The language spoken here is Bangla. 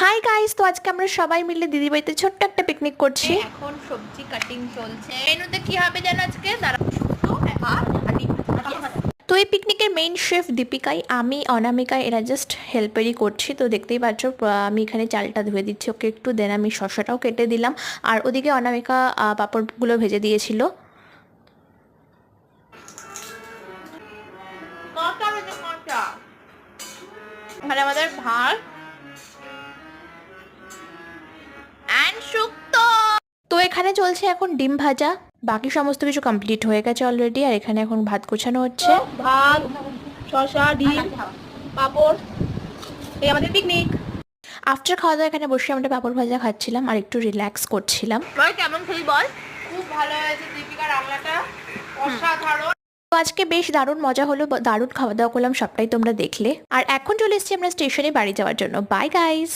হাই গাইস, তো আজকে আমরা সবাই মিলে দিদি বাড়িতে ছোট্ট একটা পিকনিক করছি। এখন সবজি কাটিং চলছে। মেনুতে কি হবে জানো আজকে? দাঁড়াও, শুক্তো, ভাত আর ডিম ভাজা। তো এই পিকনিকের মেইন শেফ দীপিকাই, আমি অনামিকা, এরা জাস্ট হেল্পেরই করছি। তো দেখতেই পাচ্ছ আমি এখানে চালটা ধুয়ে দিচ্ছি ওকে একটু, দেন আমি শসাটাও কেটে দিলাম। আর ওদিকে অনামিকা পাঁপড়গুলো ভেজে দিয়েছিল। এখানে আমাদের ভাত এন্ড শুক্তো। তো এখানে চলছে এখন ডিম ভাজা, বাকি সমস্ত কিছু কমপ্লিট হয়ে গেছে অলরেডি। আর এখানে এখন ভাত গোছানো হচ্ছে। ভাত, শসা, ডিম, পাঁপড়, এই আমাদের পিকনিক। আফটার খাওয়া দাওয়া এখানে বসে আমরা পাঁপড় ভাজা খাচ্ছিলাম আর একটু রিল্যাক্স করছিলাম। ভাই কেমন খেলি বল? খুব ভালো হয়েছে দীপিকার রান্নাটা, অসাধারণ। তো আজকে বেশ দারুণ মজা হলো, দারুণ খাওয়া দাওয়া করলাম, সবটাই তোমরা দেখলে। আর এখন চলে এসেছি আমরা স্টেশনে বাড়ি যাওয়ার জন্য। Bye guys.